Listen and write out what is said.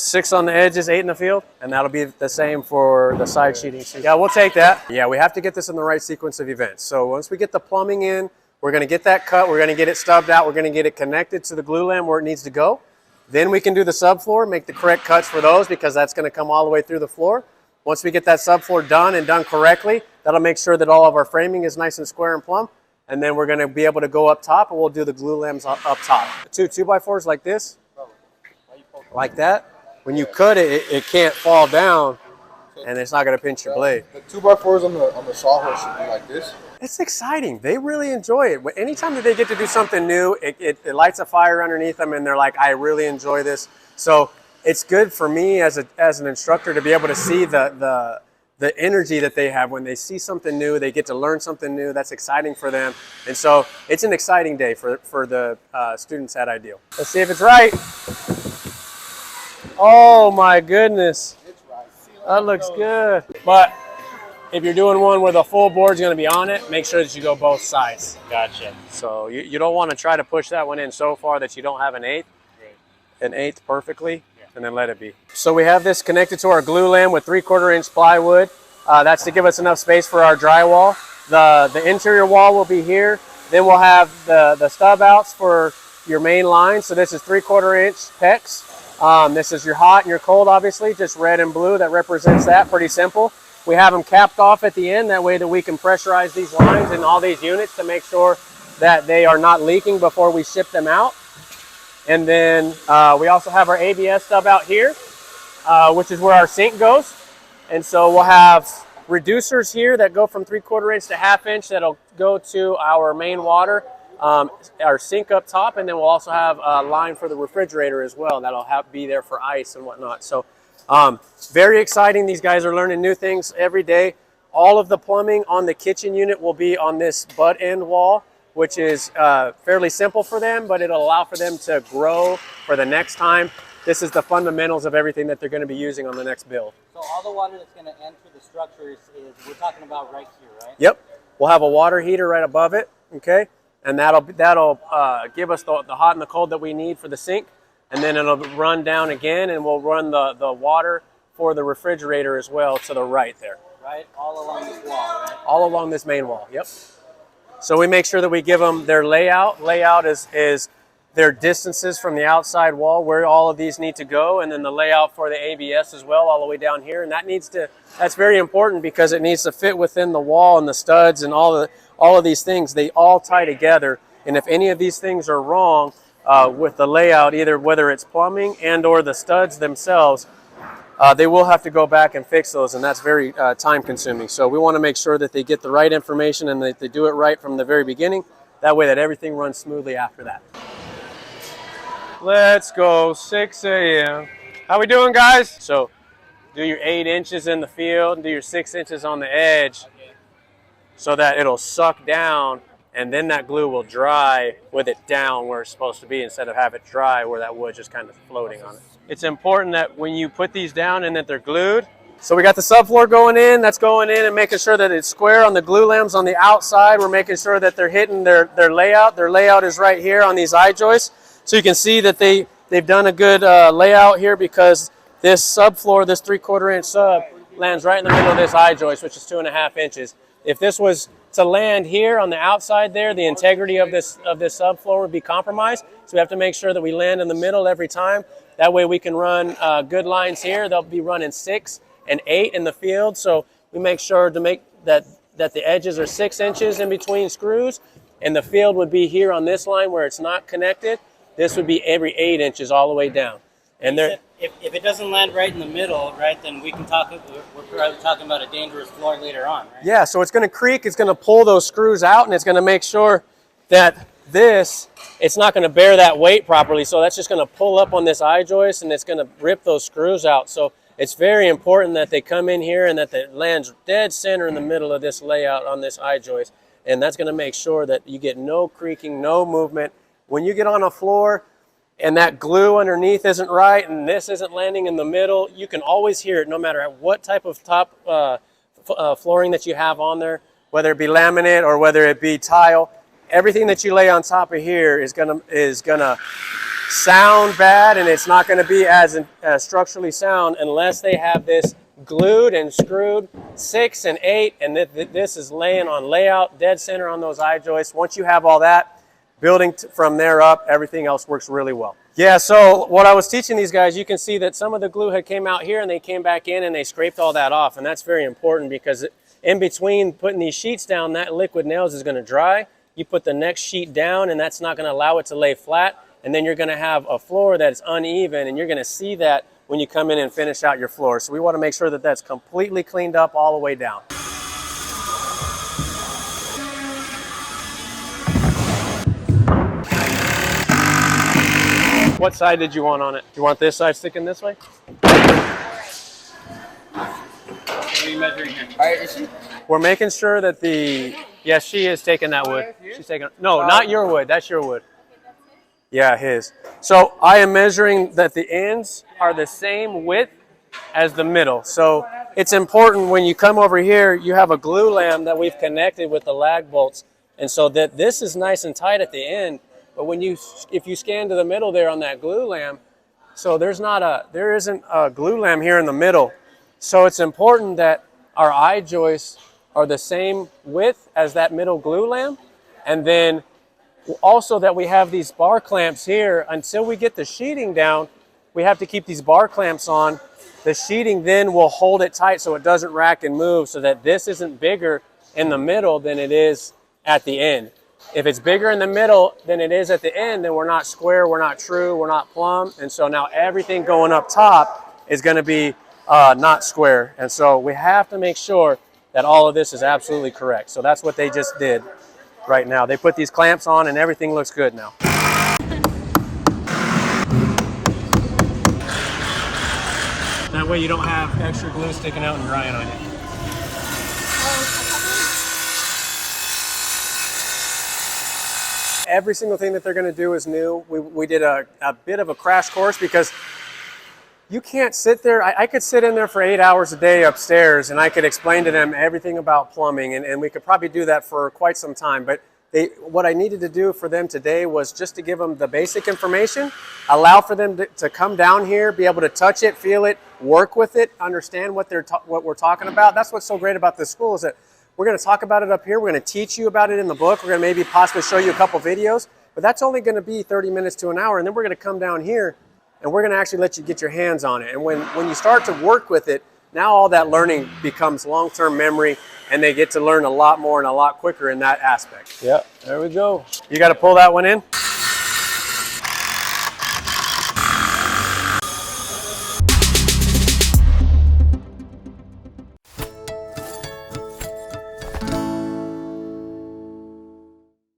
6 on the edges, 8 in the field, and that'll be the same for the side sheeting. Yeah, we'll take that. Yeah, we have to get this in the right sequence of events. So once we get the plumbing in, we're going to get that cut, we're going to get it stubbed out, we're going to get it connected to the glue lamb where it needs to go. Then we can do the subfloor, make the correct cuts for those because that's going to come all the way through the floor. Once we get that subfloor done and done correctly, that'll make sure that all of our framing is nice and square and plumb. And then we're going to be able to go up top and we'll do the glue lambs up top. 2 2x4s like this, like that. When you cut it, it can't fall down and it's not going to pinch your blade. The 2x4s on the sawhorse should be like this. It's exciting. They really enjoy it. Anytime that they get to do something new, it lights a fire underneath them and they're like, I really enjoy this. So it's good for me as an instructor to be able to see the energy that they have when they see something new, they get to learn something new. That's exciting for them. And so it's an exciting day for the students at Ideal. Let's see if it's right. Oh my goodness. It's right. That looks good. But if you're doing one where the full board's going to be on it, make sure that you go both sides. Gotcha. So you don't want to try to push that one in so far that you don't have an eighth perfectly, and then let it be. So we have this connected to our glue lamb with 3/4 inch plywood. That's to give us enough space for our drywall. The interior wall will be here. Then we'll have the stub outs for your main line. So this is 3/4 inch PEX. This is your hot and your cold, obviously, just red and blue. That represents that. Pretty simple. We have them capped off at the end. That way that we can pressurize these lines in all these units to make sure that they are not leaking before we ship them out. And then we also have our ABS stub out here, which is where our sink goes. And so we'll have reducers here that go from 3/4 inch to 1/2 inch that'll go to our main water, our sink up top, and then we'll also have a line for the refrigerator as well. That'll be there for ice and whatnot. So very exciting. These guys are learning new things every day. All of the plumbing on the kitchen unit will be on this butt end wall, which is fairly simple for them, but it'll allow for them to grow for the next time. This is the fundamentals of everything that they're going to be using on the next build. So all the water that's going to enter the structure is we're talking about right here, right? Yep. We'll have a water heater right above it, okay? And that'll give us the hot and the cold that we need for the sink. And then it'll run down again, and we'll run the water for the refrigerator as well to the right there. Right, all along this wall, right? All along this main wall, yep. So we make sure that we give them their layout. Layout is their distances from the outside wall, where all of these need to go, and then the layout for the ABS as well, all the way down here. And that's very important because it needs to fit within the wall and the studs and all of these things. They all tie together, and if any of these things are wrong with the layout, either whether it's plumbing and or the studs themselves, they will have to go back and fix those, and that's very time consuming. So we want to make sure that they get the right information and that they do it right from the very beginning. That way that everything runs smoothly after that. Let's go, 6 a.m. How we doing, guys? So do your 8 inches in the field and do your 6 inches on the edge so that it'll suck down, and then that glue will dry with it down where it's supposed to be instead of have it dry where that wood just kind of floating on it. It's important that when you put these down and that they're glued. So we got the subfloor going in, that's going in and making sure that it's square on the glue lambs on the outside. We're making sure that they're hitting their layout. Their layout is right here on these eye joists. So you can see that they've done a good layout here because this subfloor, this 3/4 inch sub, lands right in the middle of this eye joist, which is 2.5 inches. If this was to land here on the outside there, the integrity of this subfloor would be compromised. So we have to make sure that we land in the middle every time. That way we can run good lines here. They'll be running 6 and 8 in the field. So we make sure to make that the edges are 6 inches in between screws, and the field would be here on this line where it's not connected. This would be every 8 inches all the way down. And if it doesn't land right in the middle, right, then we're probably talking about a dangerous floor later on, right? Yeah, so it's going to creak, it's going to pull those screws out, and it's going to make sure that it's not going to bear that weight properly. So that's just going to pull up on this eye joist, and it's going to rip those screws out. So it's very important that they come in here and that it lands dead center in the middle of this layout on this eye joist. And that's going to make sure that you get no creaking, no movement. When you get on a floor and that glue underneath isn't right and this isn't landing in the middle, you can always hear it no matter what type of top flooring that you have on there, whether it be laminate or whether it be tile. Everything that you lay on top of here is gonna sound bad, and it's not going to be as structurally sound unless they have this glued and screwed 6 and 8, and this is laying on layout, dead center on those eye joists. Once you have all that, building from there up, everything else works really well. Yeah, so what I was teaching these guys, you can see that some of the glue had came out here and they came back in and they scraped all that off, and that's very important because in between putting these sheets down, that liquid nails is going to dry. You put the next sheet down and that's not going to allow it to lay flat, and then you're going to have a floor that's uneven, and you're going to see that when you come in and finish out your floor. So we want to make sure that that's completely cleaned up all the way down. What side did you want on it? You want this side sticking this way? What are you measuring here? All right, is she? We're making sure that yes, she is taking that wood. She's taking, no, not your wood, that's your wood. Yeah, his. So I am measuring that the ends are the same width as the middle. So it's important when you come over here, you have a glue lamb that we've connected with the lag bolts. And so that this is nice and tight at the end. But when if you scan to the middle there on that glue lamb, so there isn't a glue lamb here in the middle. So it's important that our eye joists are the same width as that middle glue lamb. And then also that we have these bar clamps here. Until we get the sheeting down, we have to keep these bar clamps on. The sheeting then will hold it tight so it doesn't rack and move, so that this isn't bigger in the middle than it is at the end. If it's bigger in the middle than it is at the end, then we're not square, we're not true, we're not plumb. And so now everything going up top is going to be not square. And so we have to make sure that all of this is absolutely correct. So that's what they just did right now. They put these clamps on and everything looks good now. That way you don't have extra glue sticking out and drying on you. Every single thing that they're going to do is new. We did a bit of a crash course because you can't sit there. I could sit in there for 8 hours a day upstairs and I could explain to them everything about plumbing, and we could probably do that for quite some time. But what I needed to do for them today was just to give them the basic information, allow for them to come down here, be able to touch it, feel it, work with it, understand what we're talking about. That's what's so great about this school, is that we're going to talk about it up here. We're going to teach you about it in the book. We're going to maybe possibly show you a couple videos, but that's only going to be 30 minutes to an hour. And then we're going to come down here and we're going to actually let you get your hands on it. And when you start to work with it, now all that learning becomes long-term memory, and they get to learn a lot more and a lot quicker in that aspect. Yep, there we go. You got to pull that one in.